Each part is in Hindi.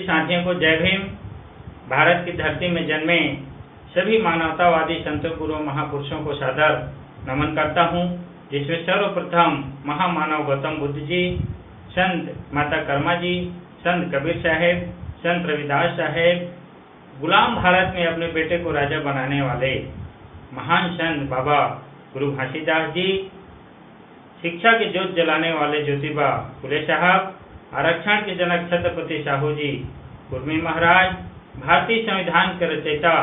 साथियों को जय भीम। भारत की धरती में जन्मे सभी मानवतावादी संतों गुरुओं महापुरुषों को सादर नमन करता हूँ, जिसमें सर्वप्रथम महामानव गौतम बुद्ध जी, संत माता कर्मा जी, संत कबीर साहेब, संत रविदास साहेब, गुलाम भारत में अपने बेटे को राजा बनाने वाले महान संत बाबा गुरु घासीदास जी, शिक्षा की ज्योत जलाने वाले ज्योतिबा फुले साहब, आरक्षण के जनक छत्रपति साहू जी कुर्मी महाराज, भारतीय संविधान के रचयिता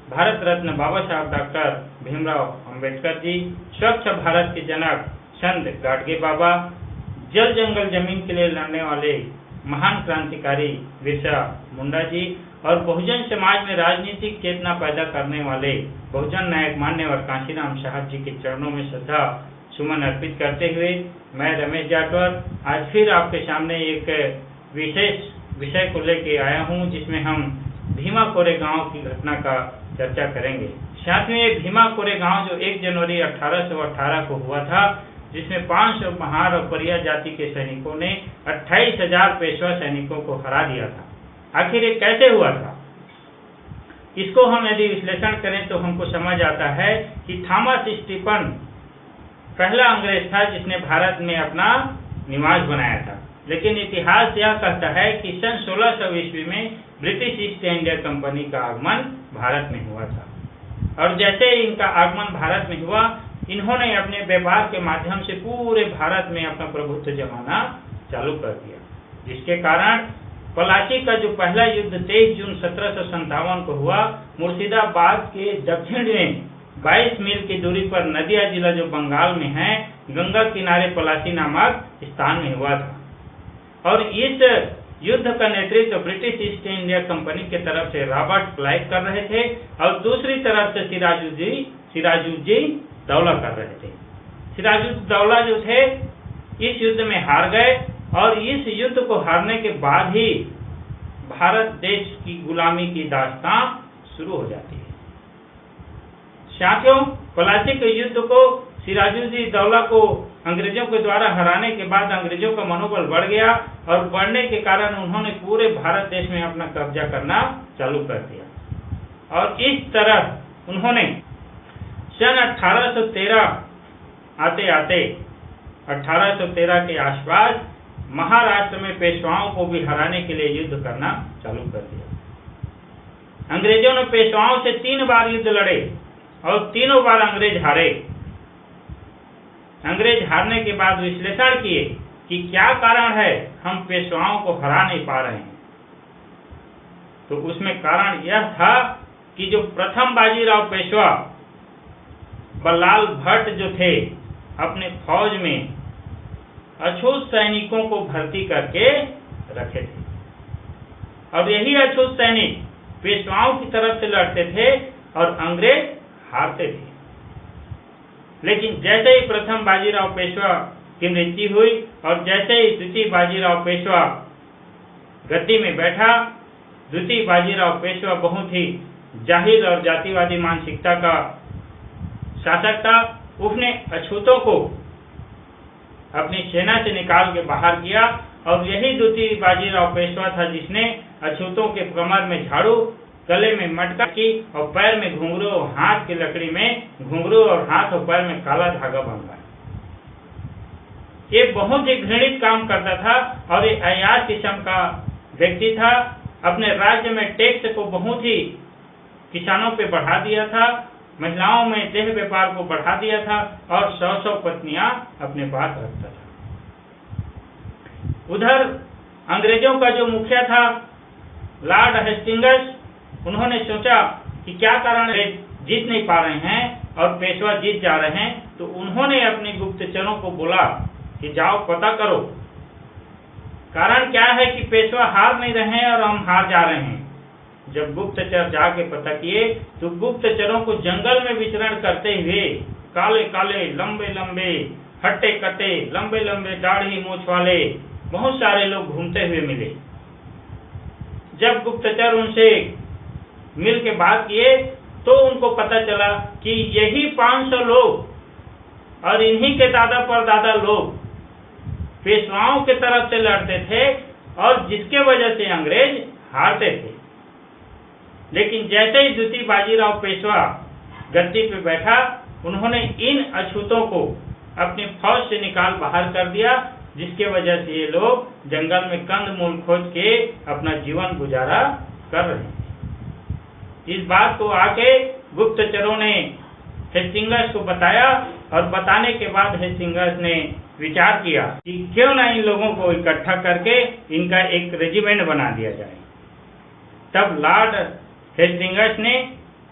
भारत रत्न बाबा साहब डॉक्टर भीमराव अंबेडकर जी, स्वच्छ भारत के जनक संत गाडगे बाबा, जल जंगल जमीन के लिए लड़ने वाले महान क्रांतिकारी बिरसा मुंडा जी और बहुजन समाज में राजनीतिक चेतना पैदा करने वाले बहुजन नायक मान्यवर कांशीराम साहब जी के चरणों में श्रद्धा सुमन अर्पित करते हुए मैं रमेश जाटवर आज फिर आपके सामने एक विशेष विषय को लेके आया हूं, जिसमें हम भीमा कोरे गांव की घटना का चर्चा करेंगे। साथ में ये भीमा कोरे गांव जो 1 जनवरी 1818 को हुआ था, जिसमें 500 महार और परिया जाति के सैनिकों ने 28,000 पेशवा सैनिकों को हरा दिया था। आखिर ये कैसे हुआ था? इसको हम यदि विश्लेषण करें तो हमको समझ आता है कि थॉमस स्टीफन पहला अंग्रेज था जिसने भारत में अपना निवास बनाया था, लेकिन इतिहास यह कहता है कि सन 1600 ईस्वी में ब्रिटिश ईस्ट इंडिया कंपनी का आगमन भारत में हुआ था, और जैसे ही इनका आगमन भारत में हुआ, इन्होंने अपने व्यापार के माध्यम से पूरे भारत में अपना प्रभुत्व जमाना चालू कर दिया, जिसके कारण पलासी का जो पहला युद्ध 23 जून 1757 को हुआ, मुर्शिदाबाद के दक्षिण में 22 मील की दूरी पर नदिया जिला जो बंगाल में है, गंगा किनारे पलासी नामक स्थान में हुआ था। और इस युद्ध का नेतृत्व ब्रिटिश ईस्ट इंडिया कंपनी के तरफ से रॉबर्ट क्लाइव कर रहे थे और दूसरी तरफ से सिराजुद्दीन दौला कर रहे थे। सिराजुद्दौला जो थे इस युद्ध में हार गए, और इस युद्ध को हारने के बाद ही भारत देश की गुलामी की दास्तान शुरू हो जाती है। साथियों, पलासी के युद्ध को सिराजुद्दीन दौला को अंग्रेजों के द्वारा हराने के बाद अंग्रेजों का मनोबल बढ़ गया, और बढ़ने के कारण उन्होंने पूरे भारत देश में अपना कब्जा करना चालू कर दिया। और इस तरह उन्होंने सन 1813 आते आते 1813 के आसपास महाराष्ट्र में पेशवाओं को भी हराने के लिए युद्ध करना चालू कर दिया। अंग्रेजों ने पेशवाओं से 3 बार युद्ध लड़े और तीनों बार अंग्रेज हारे। अंग्रेज हारने के बाद विश्लेषण किए कि क्या कारण है हम पेशवाओं को हरा नहीं पा रहे हैं, तो उसमें कारण यह था कि जो प्रथम बाजीराव पेशवा बल्लाल भट्ट जो थे, अपने फौज में अछूत सैनिकों को भर्ती करके रखे थे, और यही अछूत सैनिक पेशवाओं की तरफ से लड़ते थे और अंग्रेज हारते थे। लेकिन जैसे ही प्रथम बाजीराव पेशवा की मृत्यु हुई और जैसे ही द्वितीय बाजीराव पेशवा गद्दी में बैठा, द्वितीय बाजीराव पेशवा बहुत ही जाहिल और जातिवादी मानसिकता का शासक था। उसने अछूतों को अपनी सेना से निकाल के बाहर किया, और यही द्वितीय बाजीराव पेशवा था जिसने अछूतों के कमर में झाड़ू, गले में मटका की और पैर में घुंघरू, हाथ की लकड़ी में घुंघरू और हाथ और पैर में काला धागा बांधा। ये बहुत ही घृणित काम करता था और ये अयाज किस्म का व्यक्ति था। अपने राज्य में टैक्स को बहुत ही किसानों पे बढ़ा दिया था, महिलाओं में देह व्यापार को बढ़ा दिया था, और 100 पत्नियां अपने पास रखता था। उधर अंग्रेजों का जो मुखिया था लॉर्ड हेस्टिंग्स, उन्होंने सोचा कि क्या कारण जीत नहीं पा रहे हैं और पेशवा जीत जा रहे हैं, तो उन्होंने अपने गुप्तचरों को बोला कि जाओ पता करो कारण क्या है कि पेशवा हार नहीं रहे हैं और हम हार जा रहे हैं। जब गुप्तचर जाके पता किए तो गुप्तचरों को जंगल में विचरण करते हुए काले काले, लंबे लंबे, हट्टे कट्टे, लंबे लंबे दाढ़ी मूछ वाले बहुत सारे लोग घूमते हुए मिले। जब गुप्तचर उनसे मिल के बात किए तो उनको पता चला कि यही 500 लोग और इन्हीं के दादा परदादा लोग पेशवाओं के तरफ से लड़ते थे, और जिसके वजह से अंग्रेज हारते थे। लेकिन जैसे ही द्वितीय बाजीराव पेशवा गद्दी पे बैठा, उन्होंने इन अछूतों को अपनी फौज से निकाल बाहर कर दिया, जिसके वजह से ये लोग जंगल में कंद मूल खोज के अपना जीवन गुजारा कर रहे हैं। इस बात को आके गुप्तचरों ने हेस्टिंगस को बताया, और बताने के बाद हेस्टिंगस ने विचार किया कि क्यों ना इन लोगों को इकट्ठा करके इनका एक रेजिमेंट बना दिया जाए। तब लॉर्ड हेस्टिंगस ने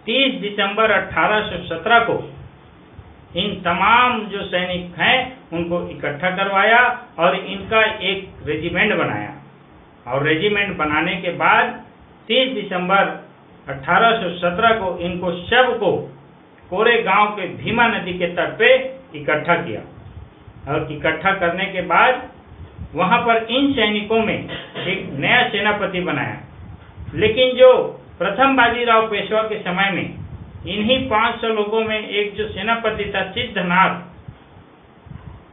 30 दिसंबर 1817 को इन तमाम जो सैनिक हैं उनको इकट्ठा करवाया और इनका एक रेजिमेंट बनाया। और रेजिमेंट बनाने के बाद 30 दिसंबर 1817 को इनको सबको कोरे गांव के भीमा नदी के तट पे इकट्ठा किया। और इकट्ठा करने के बाद वहां पर इन सैनिकों में एक नया सेनापति बनाया। लेकिन जो प्रथम बाजीराव पेशवा के समय में इन्हीं 500 लोगों में एक जो सेनापति था सिद्धनाथ,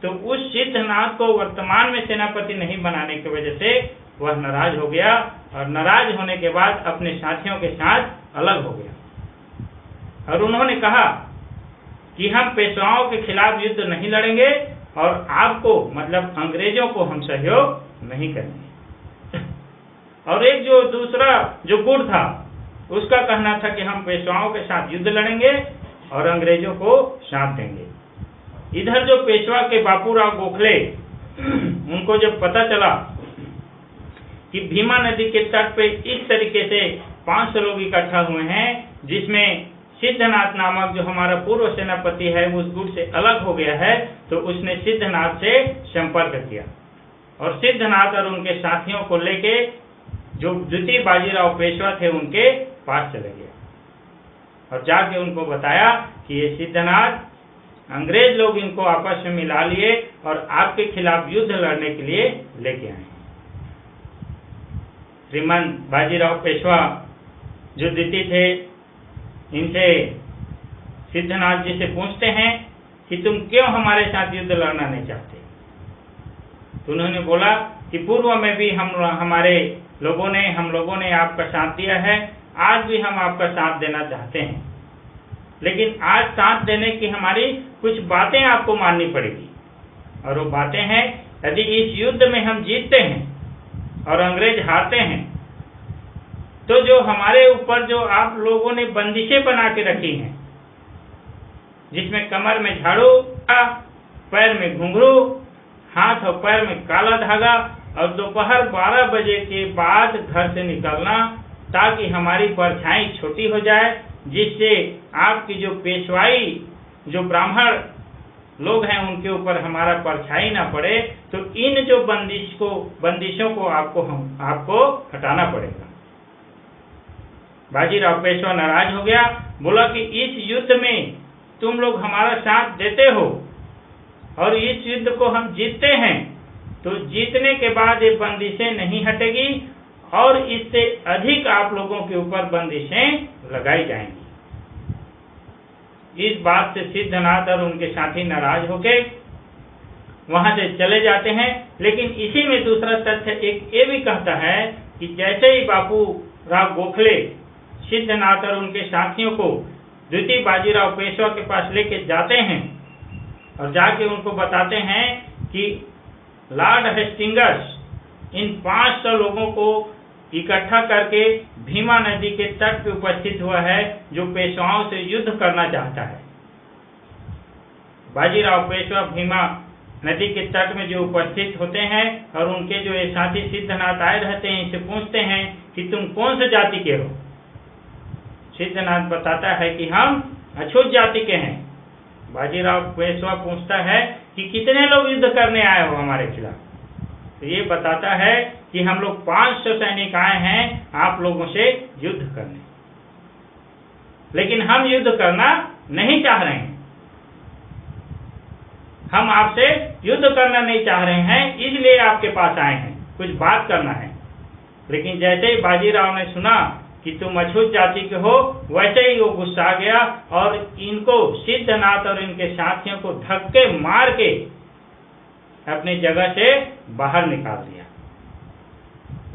तो उस सिद्धनाथ को वर्तमान में सेनापति नहीं बनाने की वजह से वह नाराज हो गया, और नाराज होने के बाद अपने साथियों के साथ अलग हो गया। और उन्होंने कहा कि हम पेशवाओं के खिलाफ युद्ध नहीं लड़ेंगे और आपको मतलब अंग्रेजों को हम सहयोग नहीं करेंगे। और एक जो दूसरा जो गुट था उसका कहना था कि हम पेशवाओं के साथ युद्ध लड़ेंगे और अंग्रेजों को साथ देंगे। इधर जो पेशवा के बापूराव गोखले, उनको जब पता चला कि भीमा नदी के तट पे इस तरीके से 500 लोग इकट्ठा हुए हैं, जिसमें सिद्धनाथ नामक जो हमारा पूर्व सेनापति है उस गुट से अलग हो गया है, तो उसने सिद्धनाथ से संपर्क किया और सिद्धनाथ और उनके साथियों को लेके जो द्वितीय बाजीराव पेशवा थे उनके पास चले गया और जाके उनको बताया कि ये सिद्धनाथ, अंग्रेज लोग इनको आपस में मिला लिए और आपके खिलाफ युद्ध लड़ने के लिए लेके आए। श्रीमान बाजीराव पेशवा जो द्वितीय थे, इनसे सिद्धनाथ जी से पूछते हैं कि तुम क्यों हमारे साथ युद्ध लड़ना नहीं चाहते। तो उन्होंने बोला कि पूर्व में भी हम लोगों ने आपका साथ दिया है, आज भी हम आपका साथ देना चाहते हैं, लेकिन आज साथ देने की हमारी कुछ बातें आपको माननी पड़ेगी। और वो बातें हैं, यदि इस युद्ध में हम जीतते हैं और अंग्रेज हारते हैं, तो जो हमारे ऊपर जो आप लोगों ने बंदिशें बना के रखी हैं, जिसमें कमर में झाड़ू, पैर में घुंघरू, हाथ और पैर में काला धागा और दोपहर 12 बजे के बाद घर से निकलना, ताकि हमारी परछाई छोटी हो जाए, जिससे आपकी जो पेशवाई जो ब्राह्मण लोग हैं उनके ऊपर हमारा परछाई ना पड़े, तो इन जो बंदिशों को आपको हटाना पड़ेगा। बाजीराव पेशवा नाराज हो गया, बोला कि इस युद्ध में तुम लोग हमारा साथ देते हो और इस युद्ध को हम जीतते हैं, तो जीतने के बाद ये बंदिशें नहीं हटेगी और इससे अधिक आप लोगों के ऊपर बंदिशें लगाई जाएंगी। इस बात से सिद्धनाथ और उनके साथी नाराज होके वहां से चले जाते हैं। लेकिन इसी में दूसरा तथ्य एक ये भी कहता है कि जैसे ही बापू राव गोखले सिद्धनाथ और उनके साथियों को द्वितीय बाजीराव पेशवा के पास लेके जाते हैं और जाके उनको बताते हैं कि लॉर्ड हेस्टिंगस इन 500 लोगों को इकट्ठा करके भीमा नदी के तट पे उपस्थित हुआ है, जो पेशवाओं से युद्ध करना चाहता है। बाजीराव पेशवा भीमा नदी के तट में जो उपस्थित होते हैं और उनके जो ये साथी सिद्धनाथ आए रहते हैं, इनसे पूछते हैं कि तुम कौन से जाति के हो। सिद्धनाथ बताता है कि हम अछूत जाति के हैं। बाजीराव पेशवा पूछता है कि कितने लोग युद्ध करने आए हो हमारे खिलाफ। तो ये बताता है कि हम लोग 500 सैनिक आए हैं आप लोगों से युद्ध करने, लेकिन हम युद्ध करना नहीं चाह रहे हैं। हम आपसे युद्ध करना नहीं चाह रहे हैं, इसलिए आपके पास आए हैं, कुछ बात करना है। लेकिन जैसे ही बाजीराव ने सुना कि तुम अछूत जाति के हो, वैसे ही वो गुस्सा गया और इनको सिद्धनाथ और इनके साथियों को धक्के मार के अपनी जगह से बाहर निकाल दिया।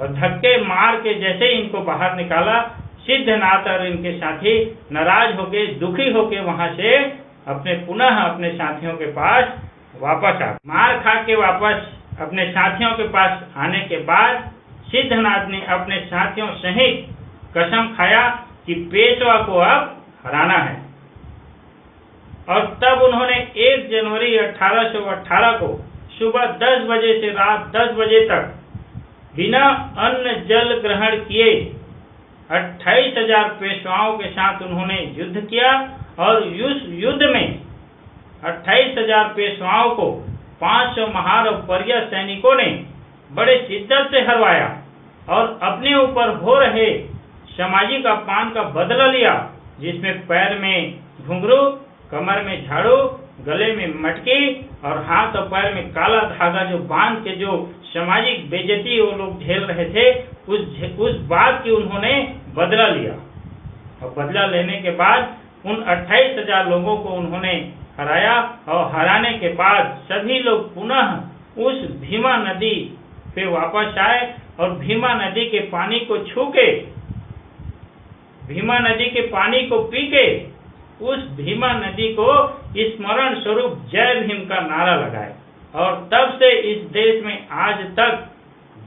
और धक्के मार के जैसे ही इनको बाहर निकाला, सिद्धनाथ और इनके साथी नाराज होके, दुखी होके वहां से पुनः अपने साथियों के पास वापस आ। मार खा के वापस अपने साथियों के पास आने के बाद सिद्धनाथ ने अपने साथियों सहित कसम खाया कि पेशवा को अब हराना है। और तब उन्होंने 1 जनवरी 1818 को सुबह 10 बजे से रात 10 बजे तक बिना अन्न जल ग्रहण किए 28,000 पेशवाओं के साथ उन्होंने युद्ध किया और उस युद्ध में 28,000 पेशवाओं को 500 महार और परिया सैनिकों ने बड़े शिद्दत से हरवाया और अपने ऊपर हो रहे सामाजिक अपमान का बदला लिया, जिसमें पैर में घुंघरू, कमर में झाड़ू, गले में मटकी और हाथ और पैर में काला धागा जो बांध के जो सामाजिक बेइज्जती वो लोग झेल रहे थे, उस बात की उन्होंने बदला लिया। और बदला लेने के बाद उन 28,000 लोगों को उन्होंने हराया और हराने के बाद सभी लोग पुनः उस भीमा नदी पे वापस आए और भीमा नदी के पानी को छू के, भीमा नदी के पानी को पी के उस भीमा नदी को स्मरण स्वरूप जय भीम का नारा लगाए। और तब से इस देश में आज तक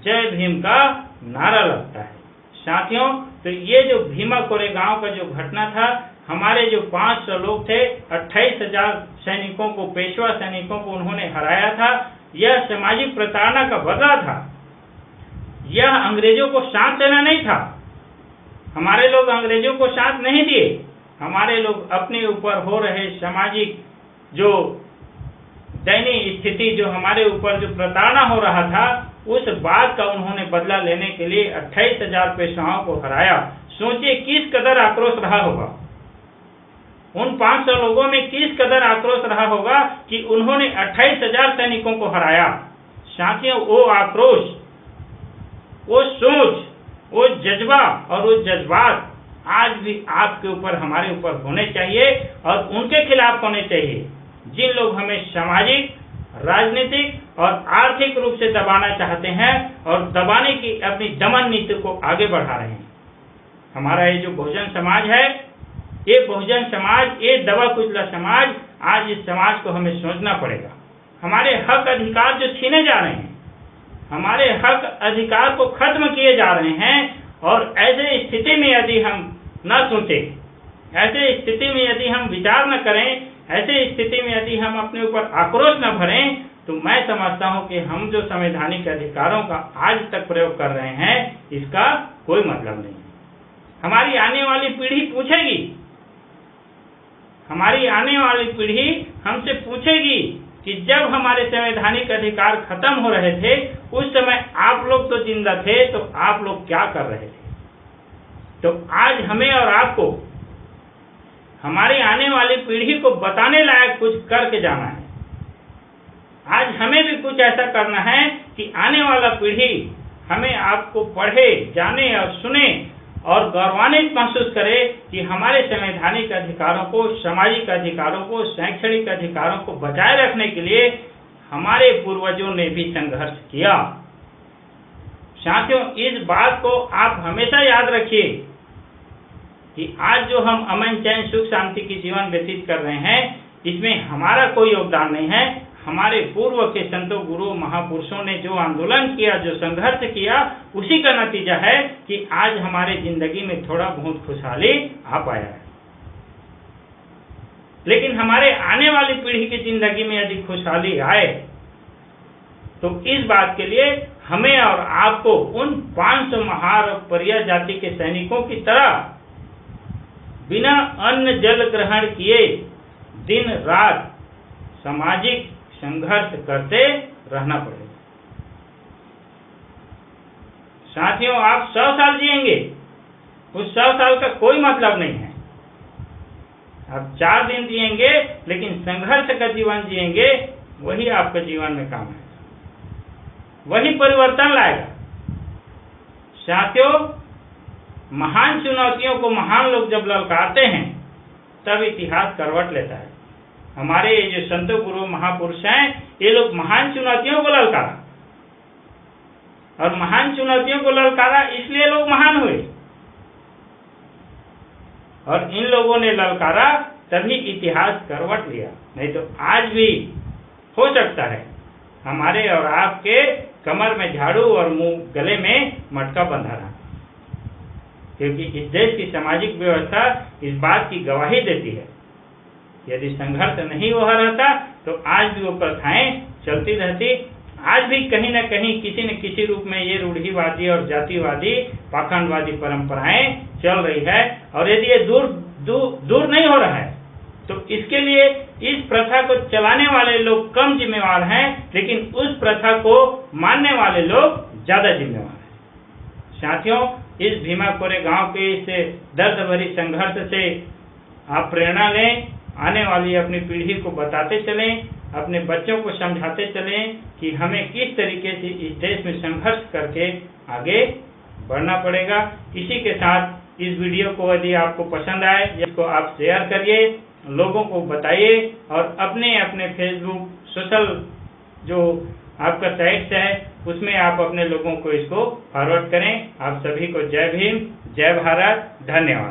जय भीम का नारा लगता है। साथियों, तो ये जो भीमा कोरेगांव का जो घटना था, हमारे जो 500 लोग थे, 28,000 सैनिकों को, पेशवा सैनिकों को उन्होंने हराया था। यह सामाजिक प्रताड़ना का बदला था। यह अंग्रेजों को साथ देना नहीं था। हमारे लोग अंग्रेजों को साथ नहीं दिए। हमारे लोग अपने ऊपर हो रहे सामाजिक जो दयनीय स्थिति, जो हमारे ऊपर जो प्रताड़ना हो रहा था, उस बात का उन्होंने बदला लेने के लिए 28,000 पेशवाओं को हराया। सोचिए किस कदर आक्रोश रहा होगा उन 500 लोगों में, किस कदर आक्रोश रहा होगा कि उन्होंने 28,000 सैनिकों को हराया। साथियों, वो आक्रोश, वो सोच, वो जज्बा और वो जज्बात आज भी आपके ऊपर, हमारे ऊपर होने चाहिए और उनके खिलाफ होने चाहिए जिन लोग हमें सामाजिक, राजनीतिक और आर्थिक रूप से दबाना चाहते हैं और दबाने की अपनी दमन नीति को आगे बढ़ा रहे हैं। हमारा ये जो बहुजन समाज है, ये बहुजन समाज, ये दबा कुचला समाज, आज इस समाज को हमें सोचना पड़ेगा। हमारे हक अधिकार जो छीने जा रहे हैं, हमारे हक अधिकार को खत्म किए जा रहे हैं। और ऐसे स्थिति में यदि हम न सोचें, ऐसे स्थिति में यदि हम विचार न करें, ऐसे स्थिति में यदि हम अपने ऊपर आक्रोश न भरें, तो मैं समझता हूं कि हम जो संवैधानिक अधिकारों का आज तक प्रयोग कर रहे हैं, इसका कोई मतलब नहीं है। हमारी आने वाली पीढ़ी पूछेगी, हमारी आने वाली पीढ़ी हमसे पूछेगी कि जब हमारे संवैधानिक अधिकार खत्म हो रहे थे, उस समय आप लोग तो जिंदा थे, तो आप लोग क्या कर रहे थे। तो आज हमें और आपको, हमारी आने वाली पीढ़ी को बताने लायक कुछ करके जाना है। आज हमें भी कुछ ऐसा करना है कि आने वाला पीढ़ी हमें आपको पढ़े, जाने और सुने और गौरवान्वित महसूस करे कि हमारे संवैधानिक अधिकारों को, सामाजिक अधिकारों को, शैक्षणिक अधिकारों को बचाए रखने के लिए हमारे पूर्वजों ने भी संघर्ष किया। साथियों, इस बात को आप हमेशा याद रखिए कि आज जो हम अमन, चैन, सुख, शांति की जीवन व्यतीत कर रहे हैं, इसमें हमारा कोई योगदान नहीं है। हमारे पूर्व के संतों, गुरु, महापुरुषों ने जो आंदोलन किया, जो संघर्ष किया, उसी का नतीजा है कि आज हमारे जिंदगी में थोड़ा बहुत खुशहाली आ पाया है। लेकिन हमारे आने वाली पीढ़ी की जिंदगी में यदि खुशहाली आए, तो इस बात के लिए हमें और आपको उन 500 महार और परिया जाति के सैनिकों की तरह बिना अन्न जल ग्रहण किए दिन रात सामाजिक संघर्ष करते रहना पड़ेगा। साथियों, आप 100 साल जिएंगे, उस 100 साल का कोई मतलब नहीं है। आप 4 दिन जिएंगे, लेकिन संघर्ष का जीवन जिएंगे, वही आपके जीवन में काम है, वही परिवर्तन लाएगा। साथियों, महान चुनौतियों को महान लोग जब ललकारते हैं, तब इतिहास करवट लेता है। हमारे जो संत, गुरु, महापुरुष हैं, ये लोग महान चुनौतियों को ललकारा। और महान चुनौतियों को ललकारा, इसलिए लोग महान हुए। और इन लोगों ने ललकारा तभी इतिहास करवट लिया, नहीं तो आज भी हो सकता है हमारे और आपके कमर में झाड़ू और मुंह गले में मटका बंधा रहा, क्योंकि इस देश की सामाजिक व्यवस्था इस बात की गवाही देती है। यदि संघर्ष नहीं हुआ रहता तो आज भी वो प्रथाएं चलती रहती। आज भी कहीं न कहीं किसी न किसी रूप में ये रूढ़िवादी और जातिवादी पाखंडवादी परंपराएं चल रही है। और यदि ये दूर नहीं हो रहा है तो इसके लिए इस प्रथा को चलाने वाले लोग कम जिम्मेवार हैं, लेकिन उस प्रथा को मानने वाले लोग ज्यादा जिम्मेवार हैं। साथियों, इस भीमा कोरे गांव के इस दर्द भरी संघर्ष से आप प्रेरणा लें, आने वाली अपनी पीढ़ी को बताते चलें, अपने बच्चों को समझाते चलें कि हमें किस तरीके से इस देश में संघर्ष करके आगे बढ़ना पड़ेगा। इसी के साथ इस वीडियो को यदि आपको पसंद आए, इसको आप शेयर करिए, लोगों को बताइए और अपने अपने फेसबुक सोशल जो आपका साइट्स है उसमें आप अपने लोगों को इसको फॉरवर्ड करें। आप सभी को जय भीम, जय भारत, धन्यवाद।